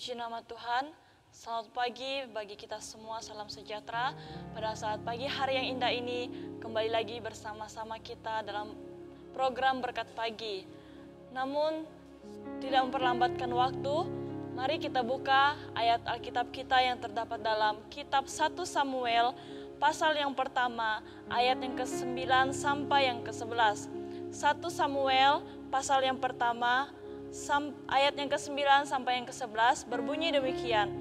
Puji nama Tuhan. Selamat pagi bagi kita semua, salam sejahtera. Pada saat pagi hari yang indah ini, kembali lagi bersama-sama kita dalam program Berkat Pagi. Namun, tidak memperlambatkan waktu, mari kita buka ayat Alkitab kita yang terdapat dalam kitab 1 Samuel, pasal yang pertama, ayat yang ke-9 sampai yang ke-11. 1 Samuel, pasal yang pertama, ayat yang ke-9 sampai yang ke-11 berbunyi demikian.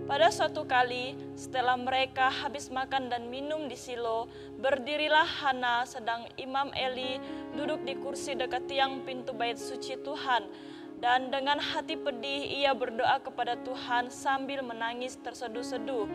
Pada suatu kali, setelah mereka habis makan dan minum di Silo, berdirilah Hana sedang Imam Eli duduk di kursi dekat tiang pintu bait suci Tuhan. Dan dengan hati pedih ia berdoa kepada Tuhan sambil menangis terseduh-seduh.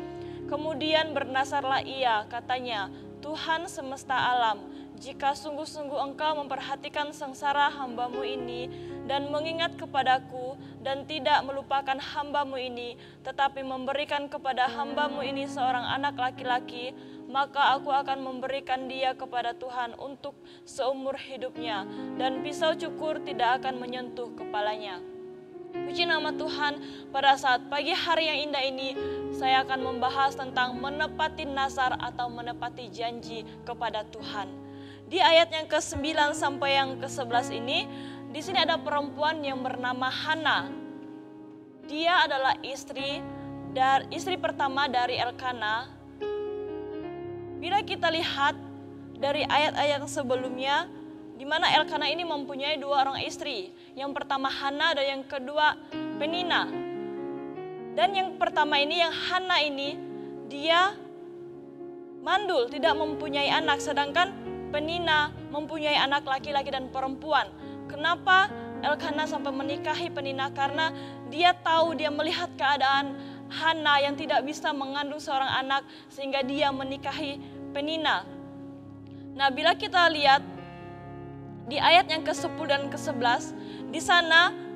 Kemudian bernasarlah ia, katanya, Tuhan semesta alam, jika sungguh-sungguh Engkau memperhatikan sengsara hamba-Mu ini dan mengingat kepadaku dan tidak melupakan hamba-Mu ini, tetapi memberikan kepada hamba-Mu ini seorang anak laki-laki, maka aku akan memberikan dia kepada Tuhan untuk seumur hidupnya, dan pisau cukur tidak akan menyentuh kepalanya. Puji nama Tuhan, pada saat pagi hari yang indah ini, saya akan membahas tentang menepati nazar atau menepati janji kepada Tuhan. Di ayat yang ke-9 sampai yang ke-11 ini, di sini ada perempuan yang bernama Hana. Dia adalah istri pertama dari Elkana. Bila kita lihat dari ayat-ayat sebelumnya, di mana Elkana ini mempunyai dua orang istri. Yang pertama Hana dan yang kedua Penina. Dan yang pertama ini, yang Hana ini, dia mandul, tidak mempunyai anak. Sedangkan Penina mempunyai anak laki-laki dan perempuan. Kenapa Elkana sampai menikahi Penina? Karena dia tahu, dia melihat keadaan Hana yang tidak bisa mengandung seorang anak, sehingga dia menikahi Penina. Nah, bila kita lihat di ayat yang ke-10 dan ke-11, di sana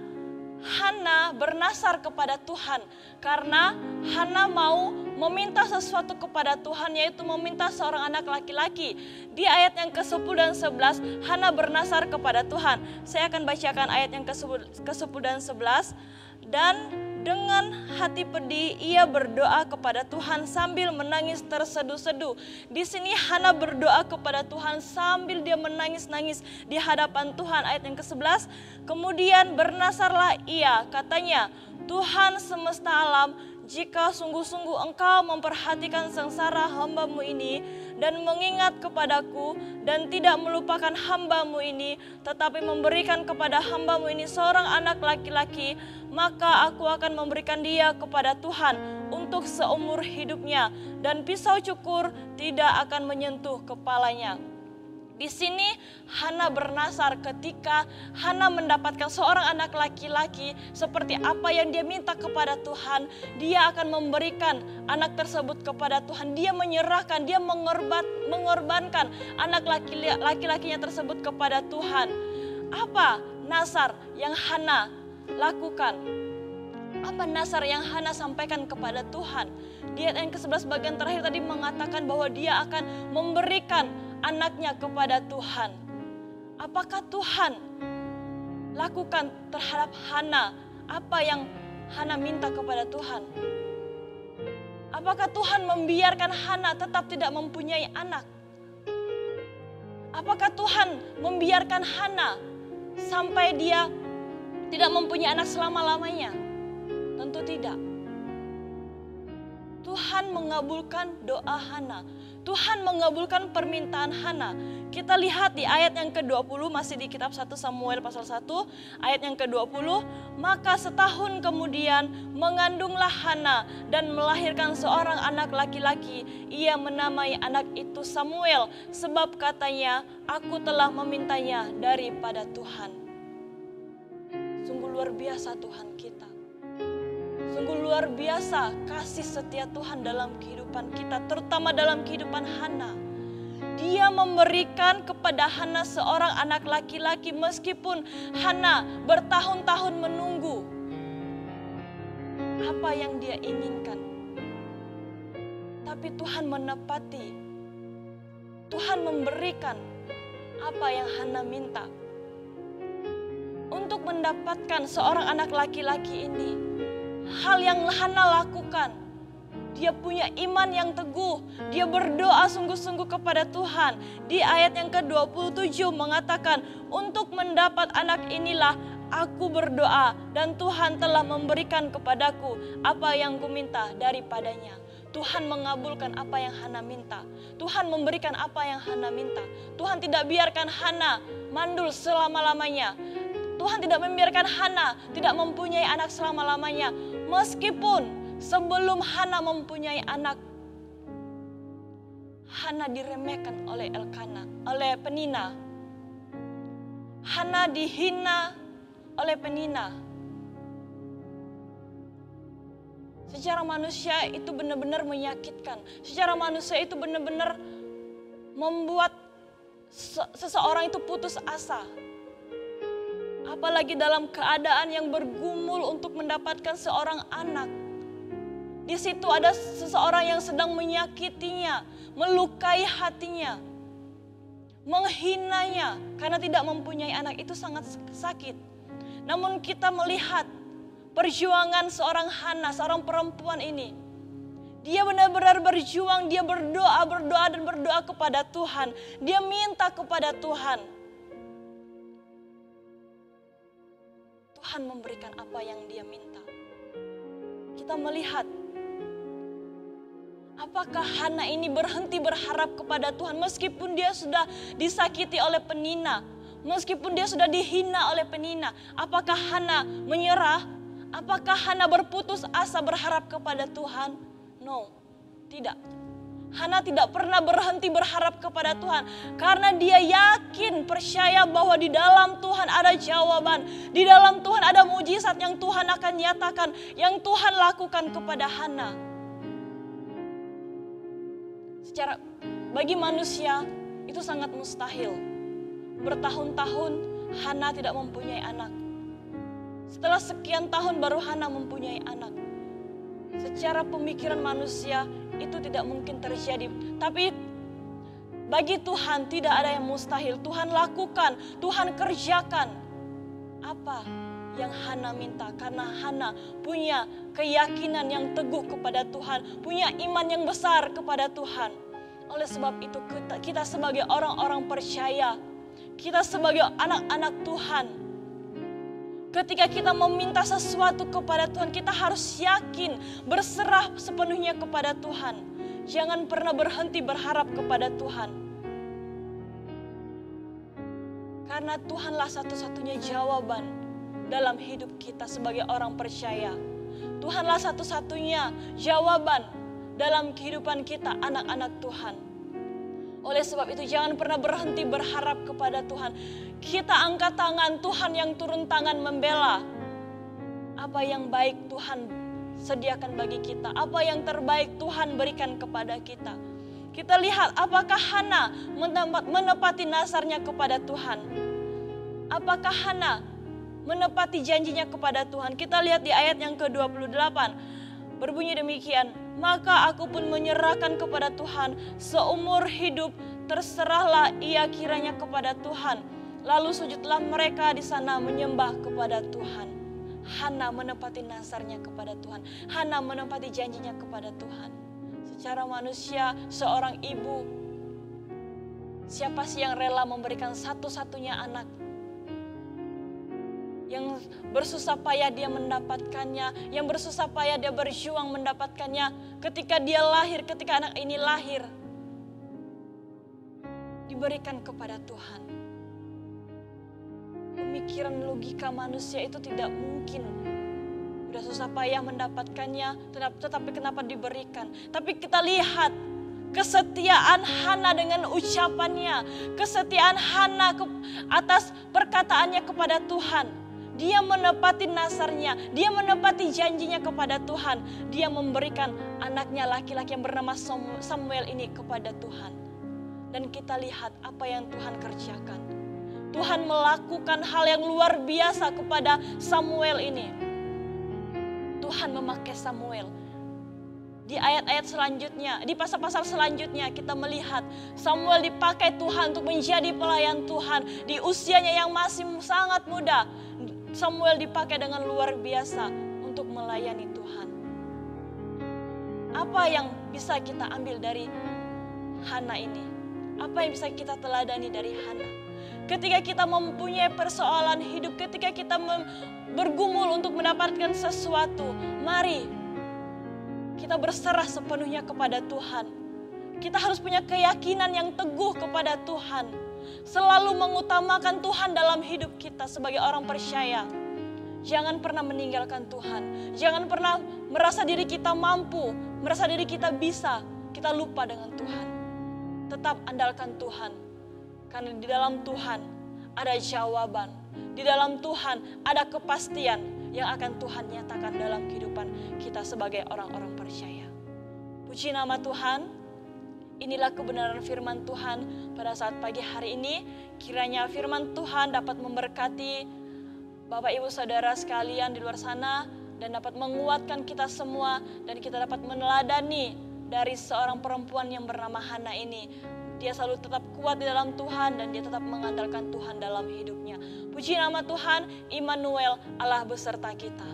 Hana bernasar kepada Tuhan karena Hana mau meminta sesuatu kepada Tuhan, yaitu meminta seorang anak laki-laki. Di ayat yang ke-10 dan 11, Hana bernasar kepada Tuhan. Saya akan bacakan ayat yang ke-10 dan 11. Dan dengan hati pedih ia berdoa kepada Tuhan sambil menangis terseduh-seduh. Di sini Hana berdoa kepada Tuhan sambil dia menangis-nangis di hadapan Tuhan. Ayat yang ke-11, kemudian bernasarlah ia, katanya, Tuhan semesta alam, jika sungguh-sungguh Engkau memperhatikan sengsara hamba-Mu ini dan mengingat kepadaku dan tidak melupakan hamba-Mu ini, tetapi memberikan kepada hamba-Mu ini seorang anak laki-laki, maka aku akan memberikan dia kepada Tuhan untuk seumur hidupnya, dan pisau cukur tidak akan menyentuh kepalanya. Di sini Hana bernasar ketika Hana mendapatkan seorang anak laki-laki seperti apa yang dia minta kepada Tuhan. Dia akan memberikan anak tersebut kepada Tuhan. Dia menyerahkan, dia mengorbankan anak laki-lakinya tersebut kepada Tuhan. Apa nazar yang Hana lakukan? Apa nazar yang Hana sampaikan kepada Tuhan? Di ayat yang ke-11 bagian terakhir tadi mengatakan bahwa dia akan memberikan anaknya kepada Tuhan. Apakah Tuhan lakukan terhadap Hana apa yang Hana minta kepada Tuhan? Apakah Tuhan membiarkan Hana tetap tidak mempunyai anak? Apakah Tuhan membiarkan Hana sampai dia tidak mempunyai anak selama-lamanya? Tentu tidak. Tuhan mengabulkan doa Hana. Tuhan mengabulkan permintaan Hana. Kita lihat di ayat yang ke-20, masih di kitab 1 Samuel pasal 1, ayat yang ke-20. Maka setahun kemudian mengandunglah Hana dan melahirkan seorang anak laki-laki. Ia menamai anak itu Samuel, sebab katanya, aku telah memintanya daripada Tuhan. Sungguh luar biasa Tuhan kita. Sungguh luar biasa kasih setia Tuhan dalam kehidupan kita, terutama dalam kehidupan Hana. Dia memberikan kepada Hana seorang anak laki-laki meskipun Hana bertahun-tahun menunggu apa yang dia inginkan. Tapi Tuhan menepati. Tuhan memberikan apa yang Hana minta. Untuk mendapatkan seorang anak laki-laki ini, hal yang Hana lakukan. Dia punya iman yang teguh. Dia berdoa sungguh-sungguh kepada Tuhan. Di ayat yang ke-27 mengatakan, untuk mendapat anak inilah aku berdoa dan Tuhan telah memberikan kepadaku apa yang kuminta daripadanya. Tuhan mengabulkan apa yang Hana minta. Tuhan memberikan apa yang Hana minta. Tuhan tidak biarkan Hana mandul selama-lamanya. Tuhan tidak membiarkan Hana tidak mempunyai anak selama-lamanya. Meskipun sebelum Hana mempunyai anak, Hana diremehkan oleh Elkana, oleh Penina. Hana dihina oleh Penina. Secara manusia itu benar-benar menyakitkan. Secara manusia itu benar-benar membuat seseorang itu putus asa. Apalagi dalam keadaan yang bergumul untuk mendapatkan seorang anak. Di situ ada seseorang yang sedang menyakitinya, melukai hatinya, menghinanya karena tidak mempunyai anak. Itu sangat sakit. Namun kita melihat perjuangan seorang Hana, seorang perempuan ini. Dia benar-benar berjuang, dia berdoa dan berdoa kepada Tuhan. Dia minta kepada Tuhan. Tuhan memberikan apa yang dia minta. Kita melihat apakah Hana ini berhenti berharap kepada Tuhan meskipun dia sudah disakiti oleh Penina, meskipun dia sudah dihina oleh Penina. Apakah Hana menyerah? Apakah Hana berputus asa berharap kepada Tuhan? No, tidak. Hana tidak pernah berhenti berharap kepada Tuhan karena dia yakin, percaya bahwa di dalam Tuhan ada jawaban. Di dalam Tuhan ada mujizat yang Tuhan akan nyatakan, yang Tuhan lakukan kepada Hana. Secara bagi manusia itu sangat mustahil. Bertahun-tahun Hana tidak mempunyai anak. Setelah sekian tahun baru Hana mempunyai anak. Secara pemikiran manusia itu tidak mungkin terjadi. Tapi bagi Tuhan tidak ada yang mustahil. Tuhan lakukan, Tuhan kerjakan apa yang Hana minta. Karena Hana punya keyakinan yang teguh kepada Tuhan, punya iman yang besar kepada Tuhan. Oleh sebab itu kita sebagai orang-orang percaya, kita sebagai anak-anak Tuhan, ketika kita meminta sesuatu kepada Tuhan, kita harus yakin, berserah sepenuhnya kepada Tuhan. Jangan pernah berhenti berharap kepada Tuhan. Karena Tuhanlah satu-satunya jawaban dalam hidup kita sebagai orang percaya. Tuhanlah satu-satunya jawaban dalam kehidupan kita, anak-anak Tuhan. Oleh sebab itu jangan pernah berhenti berharap kepada Tuhan. Kita angkat tangan, Tuhan yang turun tangan membela. Apa yang baik Tuhan sediakan bagi kita. Apa yang terbaik Tuhan berikan kepada kita. Kita lihat apakah Hana menepati nazarnya kepada Tuhan. Apakah Hana menepati janjinya kepada Tuhan. Kita lihat di ayat yang ke-28. Berbunyi demikian. Maka aku pun menyerahkan kepada Tuhan seumur hidup, terserahlah ia kiranya kepada Tuhan. Lalu sujudlah mereka di sana menyembah kepada Tuhan. Hana menepati nazarnya kepada Tuhan. Hana menepati janjinya kepada Tuhan. Secara manusia, seorang ibu, siapa sih yang rela memberikan satu-satunya anak? Yang bersusah payah dia mendapatkannya, yang bersusah payah dia berjuang mendapatkannya. Ketika dia lahir, ketika anak ini lahir, diberikan kepada Tuhan. Pemikiran logika manusia itu tidak mungkin. Udah susah payah mendapatkannya, tetapi kenapa diberikan? Tapi kita lihat kesetiaan Hana dengan ucapannya, kesetiaan Hana atas perkataannya kepada Tuhan. Dia menepati nazarnya, dia menepati janjinya kepada Tuhan. Dia memberikan anaknya laki-laki yang bernama Samuel ini kepada Tuhan. Dan kita lihat apa yang Tuhan kerjakan. Tuhan melakukan hal yang luar biasa kepada Samuel ini. Tuhan memakai Samuel. Di ayat-ayat selanjutnya, di pasal-pasal selanjutnya kita melihat Samuel dipakai Tuhan untuk menjadi pelayan Tuhan. Di usianya yang masih sangat muda, Samuel dipakai dengan luar biasa untuk melayani Tuhan. Apa yang bisa kita ambil dari Hana ini? Apa yang bisa kita teladani dari Hana? Ketika kita mempunyai persoalan hidup, ketika kita bergumul untuk mendapatkan sesuatu, mari kita berserah sepenuhnya kepada Tuhan. Kita harus punya keyakinan yang teguh kepada Tuhan. Selalu mengutamakan Tuhan dalam hidup kita sebagai orang percaya. Jangan pernah meninggalkan Tuhan. Jangan pernah merasa diri kita mampu, merasa diri kita bisa. Kita lupa dengan Tuhan. Tetap andalkan Tuhan. Karena di dalam Tuhan ada jawaban. Di dalam Tuhan ada kepastian yang akan Tuhan nyatakan dalam kehidupan kita sebagai orang-orang percaya. Puji nama Tuhan. Inilah kebenaran firman Tuhan pada saat pagi hari ini. Kiranya firman Tuhan dapat memberkati Bapak Ibu Saudara sekalian di luar sana dan dapat menguatkan kita semua dan kita dapat meneladani dari seorang perempuan yang bernama Hana ini. Dia selalu tetap kuat di dalam Tuhan dan dia tetap mengandalkan Tuhan dalam hidupnya. Puji nama Tuhan, Immanuel, Allah beserta kita.